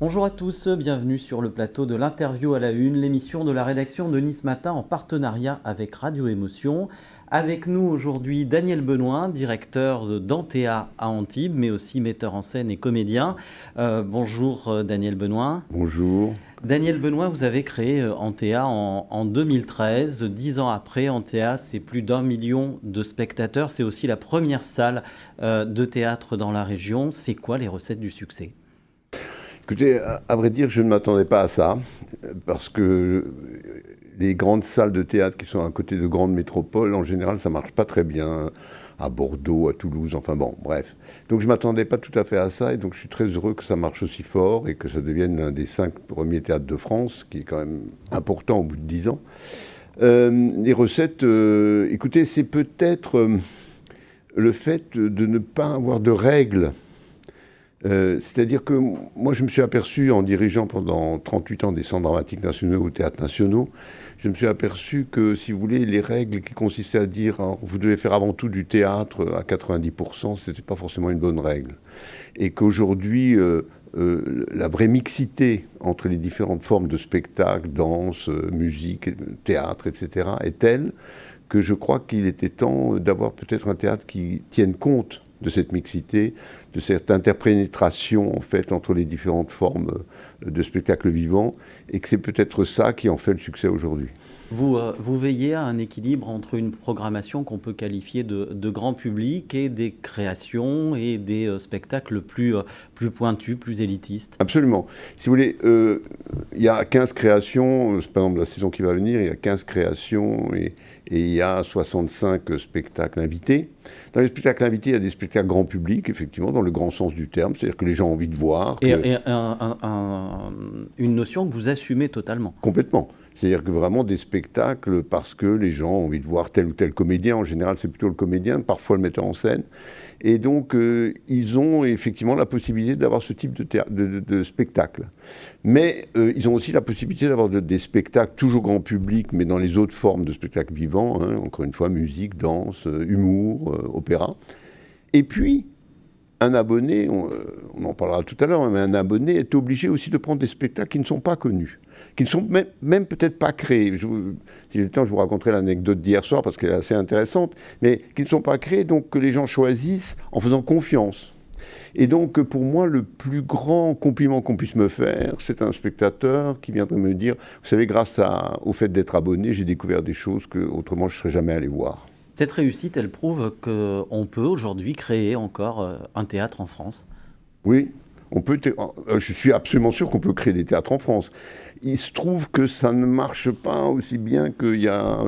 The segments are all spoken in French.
Bonjour à tous, bienvenue sur le plateau de l'interview à la une, l'émission de la rédaction de Nice Matin en partenariat avec Radio Émotion. Avec nous aujourd'hui Daniel Benoît, directeur d'Antea à Antibes, mais aussi metteur en scène et comédien. Bonjour Daniel Benoît. Bonjour. Daniel Benoît, vous avez créé Antea en 2013. 10 ans après, Antea, c'est plus d'1 million de spectateurs. C'est aussi la première salle de théâtre dans la région. C'est quoi les recettes du succès ? Écoutez, à vrai dire, je ne m'attendais pas à ça, parce que les grandes salles de théâtre qui sont à côté de grandes métropoles, en général, ça marche pas très bien. À Bordeaux, à Toulouse, enfin bon, bref. Donc je ne m'attendais pas tout à fait à ça, et donc je suis très heureux que ça marche aussi fort et que ça devienne l'un des 5 premiers théâtres de France, qui est quand même important au bout de 10 ans. Les recettes, écoutez, c'est peut-être le fait de ne pas avoir de règles. C'est-à-dire que moi, je me suis aperçu, en dirigeant pendant 38 ans des centres dramatiques nationaux ou théâtres nationaux, je me suis aperçu que, si vous voulez, les règles qui consistaient à dire vous devez faire avant tout du théâtre à 90%, ce n'était pas forcément une bonne règle. Et qu'aujourd'hui, la vraie mixité entre les différentes formes de spectacle, danse, musique, théâtre, etc., est telle que je crois qu'il était temps d'avoir peut-être un théâtre qui tienne compte de cette mixité, de cette interpénétration en fait entre les différentes formes de spectacle vivant, et que c'est peut-être ça qui en fait le succès aujourd'hui. Vous veillez à un équilibre entre une programmation qu'on peut qualifier de grand public et des créations et des spectacles plus pointus, plus élitistes. Absolument. Si vous voulez, il y a 15 créations, par exemple la saison qui va venir, il y a 15 créations et il y a 65 spectacles invités. Dans les spectacles invités, il y a des spectacles grand public, effectivement, dans le grand sens du terme, c'est-à-dire que les gens ont envie de voir. Et une notion que vous assumez totalement. Complètement. C'est-à-dire que vraiment des spectacles parce que les gens ont envie de voir tel ou tel comédien. En général, c'est plutôt le comédien, parfois le metteur en scène. Et donc, ils ont effectivement la possibilité d'avoir ce type de spectacle. Mais ils ont aussi la possibilité d'avoir des spectacles toujours grand public, mais dans les autres formes de spectacles vivants. Hein, encore une fois, musique, danse, humour, opéra. Et puis, un abonné, on en parlera tout à l'heure, mais un abonné est obligé aussi de prendre des spectacles qui ne sont pas connus, qui ne sont même peut-être pas créés. Si j'ai le temps, je vous raconterai l'anecdote d'hier soir parce qu'elle est assez intéressante, mais qui ne sont pas créés, donc que les gens choisissent en faisant confiance. Et donc, pour moi, le plus grand compliment qu'on puisse me faire, c'est un spectateur qui viendrait me dire, vous savez, grâce au fait d'être abonné, j'ai découvert des choses que autrement je ne serais jamais allé voir. Cette réussite, elle prouve qu'on peut aujourd'hui créer encore un théâtre en France. Oui, je suis absolument sûr qu'on peut créer des théâtres en France. Il se trouve que ça ne marche pas aussi bien qu'il y a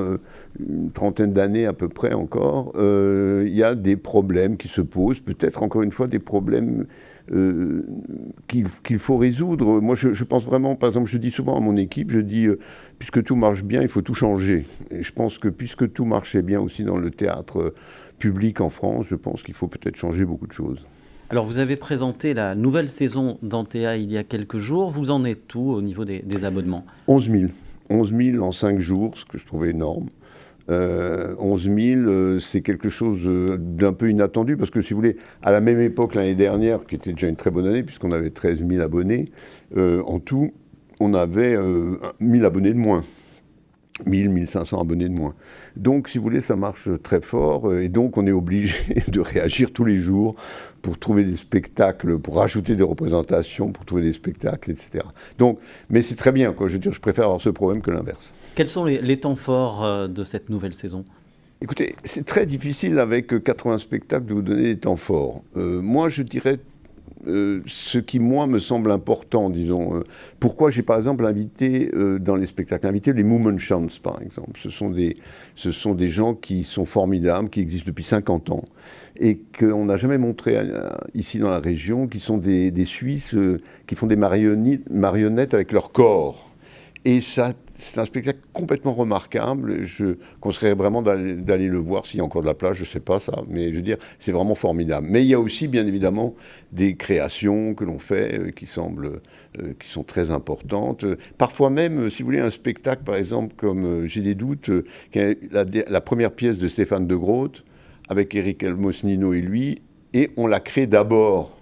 une trentaine d'années à peu près encore. Il y a des problèmes qui se posent, peut-être encore une fois des problèmes qu'il faut résoudre. Moi, je pense vraiment, par exemple, je dis souvent à mon équipe, je dis, puisque tout marche bien, il faut tout changer. Et je pense que puisque tout marchait bien aussi dans le théâtre public en France, je pense qu'il faut peut-être changer beaucoup de choses. Alors, vous avez présenté la nouvelle saison d'Antea il y a quelques jours. Vous en êtes où au niveau des abonnements ? 11 000. 11 000 en 5 jours, ce que je trouvais énorme. 11 000, c'est quelque chose d'un peu inattendu, parce que si vous voulez, à la même époque l'année dernière, qui était déjà une très bonne année, puisqu'on avait 13 000 abonnés, en tout, on avait 1 000 abonnés de moins. 1 500 abonnés de moins. Donc, si vous voulez, ça marche très fort et donc on est obligé de réagir tous les jours pour trouver des spectacles, pour rajouter des représentations, pour trouver des spectacles, etc. Donc, mais c'est très bien, quoi. Je veux dire, je préfère avoir ce problème que l'inverse. Quels sont les temps forts de cette nouvelle saison ? Écoutez, c'est très difficile avec 80 spectacles de vous donner des temps forts. Moi, je dirais ce qui, moi, me semble important, disons. Pourquoi j'ai, par exemple, invité dans les spectacles, invité les Mummenschanz, par exemple. Ce sont des gens qui sont formidables, qui existent depuis 50 ans, et qu'on n'a jamais montré ici dans la région, qui sont des Suisses qui font des marionnettes avec leur corps. Et ça, c'est un spectacle complètement remarquable. Je conseillerais vraiment d'aller le voir s'il y a encore de la place, je ne sais pas ça, mais je veux dire, c'est vraiment formidable. Mais il y a aussi, bien évidemment, des créations que l'on fait qui sont très importantes. Parfois même, si vous voulez, un spectacle, par exemple, comme J'ai des doutes, qui est la première pièce de Stéphane de Groot, avec Éric Elmosnino et lui, et on l'a créé d'abord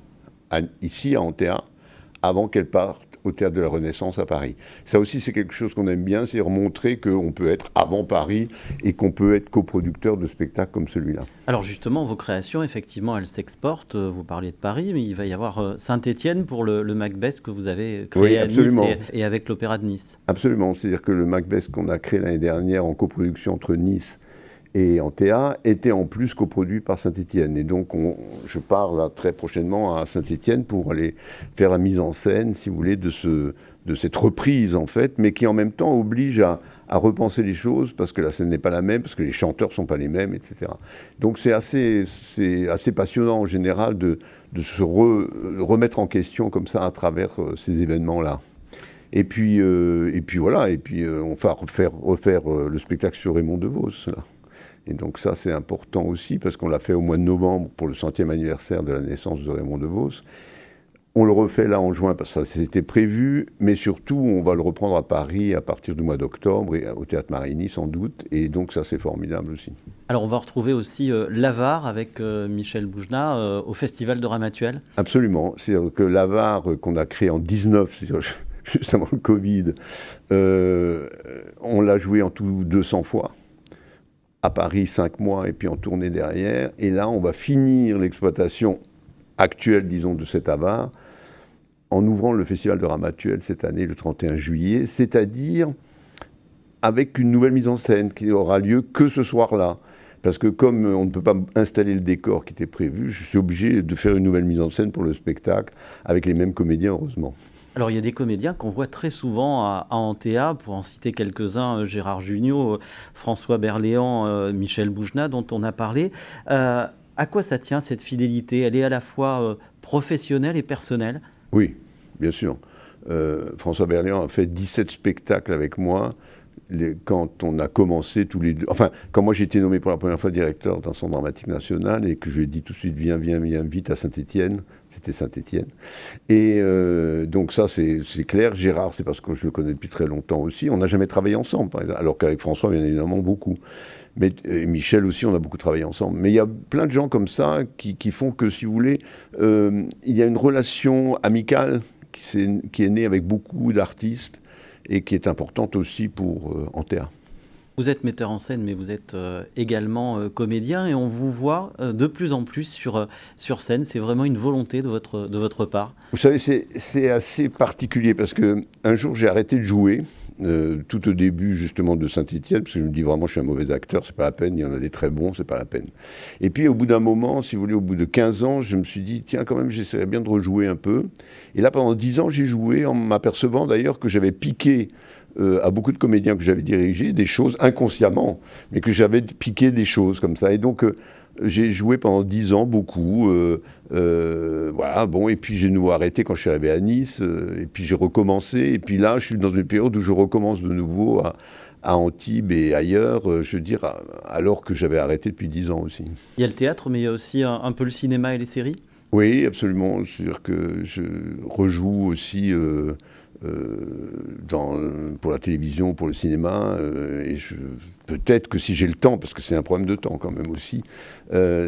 ici, à Antea, avant qu'elle parte au Théâtre de la Renaissance à Paris. Ça aussi, c'est quelque chose qu'on aime bien, c'est montrer qu'on peut être avant Paris et qu'on peut être coproducteur de spectacles comme celui-là. Alors justement, vos créations, effectivement, elles s'exportent. Vous parliez de Paris, mais il va y avoir Saint-Étienne pour le Macbeth que vous avez créé à Nice et avec l'Opéra de Nice. Absolument, c'est-à-dire que le Macbeth qu'on a créé l'année dernière en coproduction entre Nice et Antea était en plus coproduit par Saint-Étienne. Et donc je pars là très prochainement à Saint-Étienne pour aller faire la mise en scène, si vous voulez, de cette reprise en fait, mais qui en même temps oblige à repenser les choses parce que la scène n'est pas la même, parce que les chanteurs ne sont pas les mêmes, etc. Donc c'est assez passionnant en général de se remettre en question comme ça à travers ces événements-là. Et puis voilà, on va refaire le spectacle sur Raymond DeVos. Là. Et donc ça, c'est important aussi, parce qu'on l'a fait au mois de novembre pour le 100e anniversaire de la naissance de Raymond DeVos. On le refait là en juin, parce que ça c'était prévu, mais surtout, on va le reprendre à Paris à partir du mois d'octobre, et au Théâtre Marigny sans doute, et donc ça, c'est formidable aussi. Alors, on va retrouver aussi l'Avare avec Michel Boujna au Festival de Ramatuelle. Absolument. C'est-à-dire que l'Avare qu'on a créé en 19, juste avant le Covid, on l'a joué en tout 200 fois. À Paris 5 mois et puis en tournée derrière. Et là, on va finir l'exploitation actuelle, disons, de cet Avare en ouvrant le Festival de Ramatuelle cette année, le 31 juillet, c'est-à-dire avec une nouvelle mise en scène qui aura lieu que ce soir-là. Parce que comme on ne peut pas installer le décor qui était prévu, je suis obligé de faire une nouvelle mise en scène pour le spectacle avec les mêmes comédiens, heureusement. Alors, il y a des comédiens qu'on voit très souvent à Antea, pour en citer quelques-uns, Gérard Jugnot, François Berléand, Michel Boujna, dont on a parlé. À quoi ça tient, cette fidélité? Elle est à la fois professionnelle et personnelle? Oui, bien sûr. François Berléand a fait 17 spectacles avec moi. Quand on a commencé tous les deux, enfin, quand moi j'ai été nommé pour la première fois directeur d'un centre dramatique national et que je lui ai dit tout de suite viens vite à Saint-Étienne, c'était Saint-Étienne. Et donc ça c'est clair. Gérard, c'est parce que je le connais depuis très longtemps aussi. On n'a jamais travaillé ensemble, par exemple, alors qu'avec François, bien évidemment, beaucoup. Mais Michel aussi, on a beaucoup travaillé ensemble. Mais il y a plein de gens comme ça qui font que, si vous voulez, il y a une relation amicale qui est née avec beaucoup d'artistes et qui est importante aussi pour Antea. Vous êtes metteur en scène, mais vous êtes également comédien, et on vous voit de plus en plus sur scène. C'est vraiment une volonté de votre part? Vous savez, c'est assez particulier, parce qu'un jour, j'ai arrêté de jouer, tout au début, justement, de Saint-Étienne, parce que je me dis vraiment, je suis un mauvais acteur, c'est pas la peine, il y en a des très bons, c'est pas la peine. Et puis, au bout d'un moment, si vous voulez, au bout de 15 ans, je me suis dit, tiens, quand même, j'essaierais bien de rejouer un peu. Et là, pendant 10 ans, j'ai joué, en m'apercevant d'ailleurs que j'avais piqué à beaucoup de comédiens que j'avais dirigés des choses inconsciemment, mais que j'avais piqué des choses comme ça. Et donc, j'ai joué pendant 10 ans, beaucoup. Voilà, bon, et puis j'ai de nouveau arrêté quand je suis arrivé à Nice, et puis j'ai recommencé. Et puis là, je suis dans une période où je recommence de nouveau à Antibes et ailleurs, je veux dire, alors que j'avais arrêté depuis 10 ans aussi. Il y a le théâtre, mais il y a aussi un peu le cinéma et les séries? Oui, absolument. C'est-à-dire que je rejoue aussi pour la télévision, pour le cinéma, et peut-être que si j'ai le temps, parce que c'est un problème de temps quand même aussi,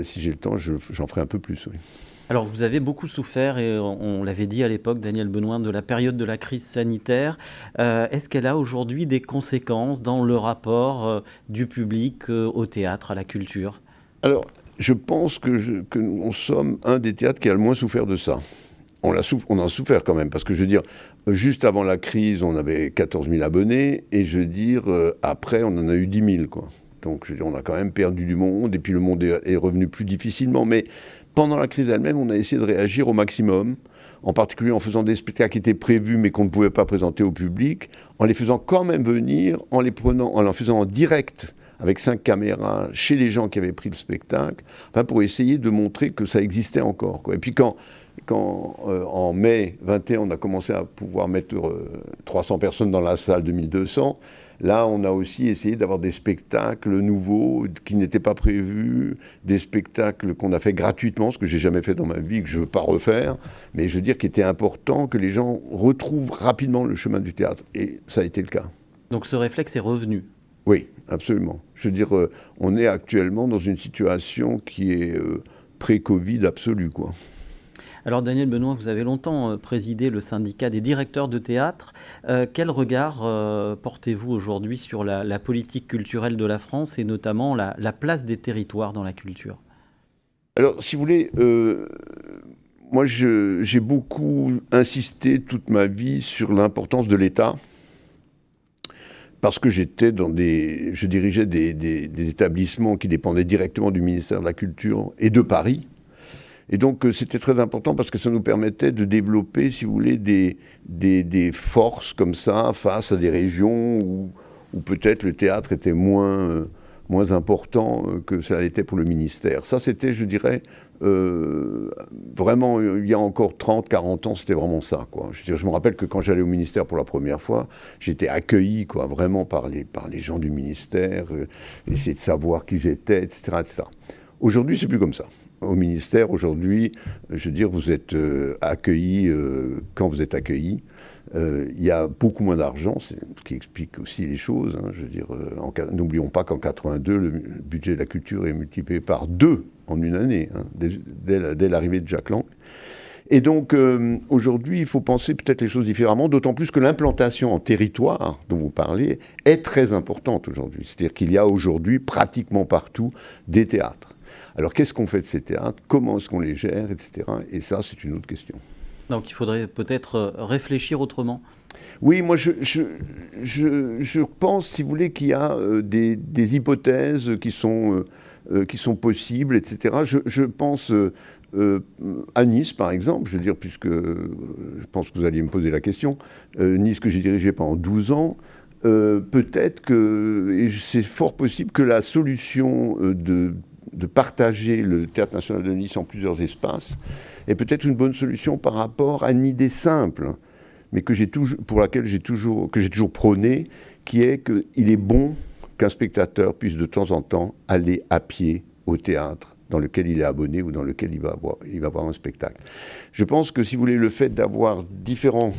si j'ai le temps, j'en ferai un peu plus, oui. Alors, vous avez beaucoup souffert, et on l'avait dit à l'époque, Daniel Benoît, de la période de la crise sanitaire. Est-ce qu'elle a aujourd'hui des conséquences dans le rapport du public au théâtre, à la culture? Alors, je pense que nous sommes un des théâtres qui a le moins souffert de ça. On en a souffert quand même, parce que je veux dire, juste avant la crise, on avait 14 000 abonnés, et je veux dire, après, on en a eu 10 000, quoi. Donc, je veux dire, on a quand même perdu du monde, et puis le monde est revenu plus difficilement. Mais pendant la crise elle-même, on a essayé de réagir au maximum, en particulier en faisant des spectacles qui étaient prévus, mais qu'on ne pouvait pas présenter au public, en les faisant quand même venir, en les faisant en direct, avec 5 caméras, chez les gens qui avaient pris le spectacle, enfin, pour essayer de montrer que ça existait encore, quoi. Et puis quand en mai 21, on a commencé à pouvoir mettre 300 personnes dans la salle, 2200, là, on a aussi essayé d'avoir des spectacles nouveaux qui n'étaient pas prévus, des spectacles qu'on a fait gratuitement, ce que j'ai jamais fait dans ma vie, que je ne veux pas refaire, mais je veux dire qu'il était important que les gens retrouvent rapidement le chemin du théâtre. Et ça a été le cas. Donc ce réflexe est revenu? Oui, absolument. Je veux dire, on est actuellement dans une situation qui est pré-Covid absolue, quoi. Alors Daniel Benoît, vous avez longtemps présidé le syndicat des directeurs de théâtre. Quel regard portez-vous aujourd'hui sur la politique culturelle de la France et notamment la place des territoires dans la culture? Alors, si vous voulez, moi, j'ai beaucoup insisté toute ma vie sur l'importance de l'État, parce que je dirigeais des établissements qui dépendaient directement du ministère de la Culture et de Paris. Et donc, c'était très important parce que ça nous permettait de développer, si vous voulez, des forces comme ça face à des régions où peut-être le théâtre était moins important que ça l'était pour le ministère. Ça, c'était, je dirais, vraiment, il y a encore 30, 40 ans, c'était vraiment ça, quoi. Je me rappelle que quand j'allais au ministère pour la première fois, j'étais accueilli, quoi, vraiment par les gens du ministère, essayer de savoir qui j'étais, etc., etc. Aujourd'hui, c'est plus comme ça. Au ministère, aujourd'hui, je veux dire, vous êtes accueilli quand vous êtes accueilli. Il y a beaucoup moins d'argent, ce qui explique aussi les choses. Hein, je veux dire, n'oublions pas qu'en 82, le budget de la culture est multiplié par 2 en une année, hein, dès l'arrivée de Jack Lang. Et donc, aujourd'hui, il faut penser peut-être les choses différemment, d'autant plus que l'implantation en territoire dont vous parlez est très importante aujourd'hui. C'est-à-dire qu'il y a aujourd'hui pratiquement partout des théâtres. Alors, qu'est-ce qu'on fait de ces théâtres? Comment est-ce qu'on les gère, etc. Et ça, c'est une autre question. Donc il faudrait peut-être réfléchir autrement. Oui, moi je pense, si vous voulez, qu'il y a des hypothèses qui sont possibles, etc. Je pense à Nice, par exemple, je veux dire, puisque je pense que vous alliez me poser la question. Nice que j'ai dirigé pendant 12 ans, peut-être que, et c'est fort possible que la solution de partager le Théâtre national de Nice en plusieurs espaces est peut-être une bonne solution par rapport à une idée simple, mais pour laquelle j'ai toujours prôné, qui est qu'il est bon qu'un spectateur puisse de temps en temps aller à pied au théâtre dans lequel il est abonné ou dans lequel il va voir un spectacle. Je pense que, si vous voulez, le fait d'avoir différents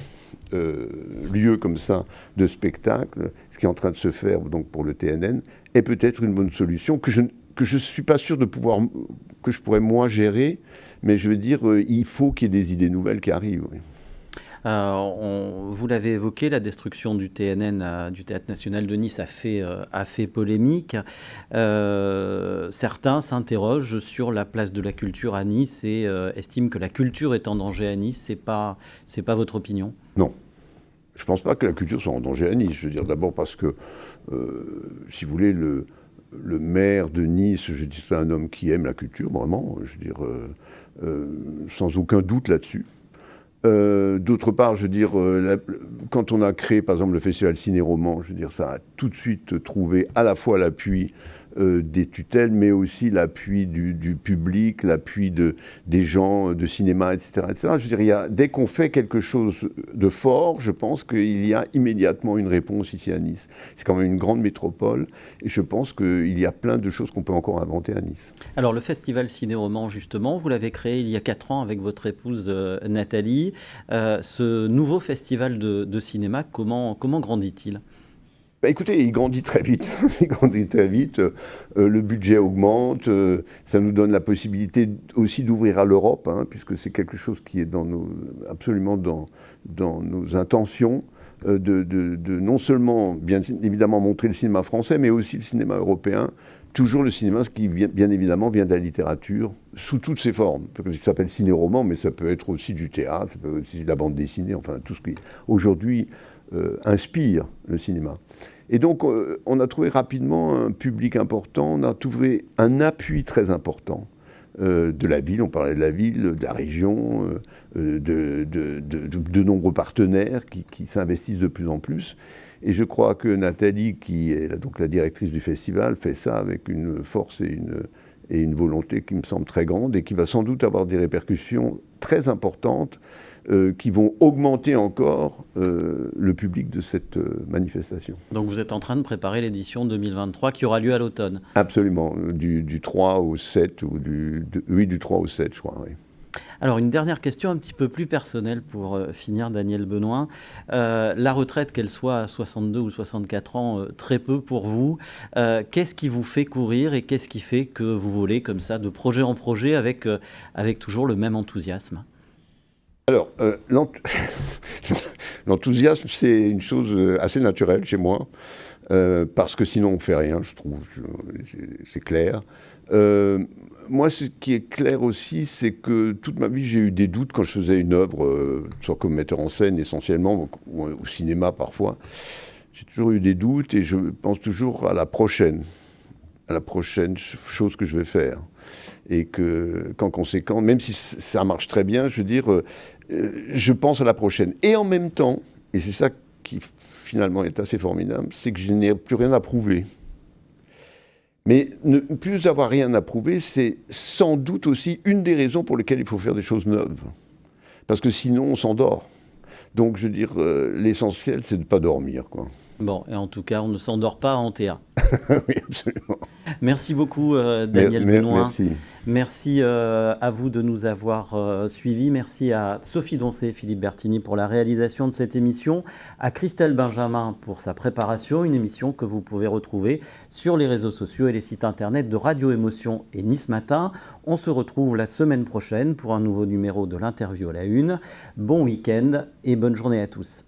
lieux comme ça de spectacle, ce qui est en train de se faire donc pour le TNN, est peut-être une bonne solution que je ne suis pas sûr que je pourrais moi gérer, mais je veux dire, il faut qu'il y ait des idées nouvelles qui arrivent. Oui. Vous l'avez évoqué, la destruction du TNN, du Théâtre national de Nice, a fait polémique. Certains s'interrogent sur la place de la culture à Nice et estiment que la culture est en danger à Nice. C'est pas votre opinion? Non. Je ne pense pas que la culture soit en danger à Nice. Je veux dire, d'abord parce que, si vous voulez, le maire de Nice, je dis, c'est un homme qui aime la culture, vraiment, je veux dire, sans aucun doute là-dessus. D'autre part, je veux dire, quand on a créé, par exemple, le festival Ciné-Roman, je veux dire, ça a tout de suite trouvé à la fois l'appui des tutelles, mais aussi l'appui du public, l'appui des gens de cinéma, etc., etc. Je veux dire, dès qu'on fait quelque chose de fort, je pense qu'il y a immédiatement une réponse ici à Nice. C'est quand même une grande métropole, et je pense qu'il y a plein de choses qu'on peut encore inventer à Nice. Alors, le festival Ciné-Roman, justement, vous l'avez créé il y a 4 ans avec votre épouse Nathalie. Ce nouveau festival de cinéma, comment grandit-il ? Écoutez, il grandit très vite. Il grandit très vite. Le budget augmente. Ça nous donne la possibilité aussi d'ouvrir à l'Europe, hein, puisque c'est quelque chose qui est absolument dans nos intentions, de non seulement, bien évidemment, montrer le cinéma français, mais aussi le cinéma européen. Toujours le cinéma qui, bien évidemment, vient de la littérature, sous toutes ses formes. Ça s'appelle ciné-roman, mais ça peut être aussi du théâtre, ça peut être aussi de la bande dessinée, enfin tout ce qui, aujourd'hui, inspire le cinéma. Et donc, on a trouvé rapidement un public important, on a trouvé un appui très important de la ville, on parlait de la ville, de la région, de nombreux partenaires qui s'investissent de plus en plus. Et je crois que Nathalie, qui est donc la directrice du festival, fait ça avec une force et une volonté qui me semble très grande et qui va sans doute avoir des répercussions très importantes qui vont augmenter encore le public de cette manifestation. Donc vous êtes en train de préparer l'édition 2023 qui aura lieu à l'automne? Absolument, du 3 au 7, du 3 au 7, je crois, oui. Alors une dernière question un petit peu plus personnelle pour finir, Daniel Benoît. La retraite, qu'elle soit à 62 ou 64 ans, très peu pour vous. Qu'est-ce qui vous fait courir et qu'est-ce qui fait que vous volez comme ça de projet en projet avec toujours le même enthousiasme? Alors, l'enthousiasme, c'est une chose assez naturelle chez moi, parce que sinon on ne fait rien, je trouve, c'est clair. Moi, ce qui est clair aussi, c'est que toute ma vie, j'ai eu des doutes quand je faisais une œuvre, soit comme metteur en scène essentiellement, ou au cinéma parfois. J'ai toujours eu des doutes et je pense toujours à la prochaine chose que je vais faire. Et qu'en conséquent, même si ça marche très bien, je veux dire, je pense à la prochaine. Et en même temps, et c'est ça qui finalement est assez formidable, c'est que je n'ai plus rien à prouver. Mais ne plus avoir rien à prouver, c'est sans doute aussi une des raisons pour lesquelles il faut faire des choses neuves. Parce que sinon, on s'endort. Donc, je veux dire, l'essentiel, c'est de ne pas dormir, quoi. Bon, et en tout cas, on ne s'endort pas en théâtre. Oui, absolument. Merci beaucoup, Daniel Benoît. Merci. Merci à vous de nous avoir suivis. Merci à Sophie Doncé et Philippe Bertini pour la réalisation de cette émission, à Christelle Benjamin pour sa préparation, une émission que vous pouvez retrouver sur les réseaux sociaux et les sites internet de Radio Émotion et Nice Matin. On se retrouve la semaine prochaine pour un nouveau numéro de l'interview à la une. Bon week-end et bonne journée à tous.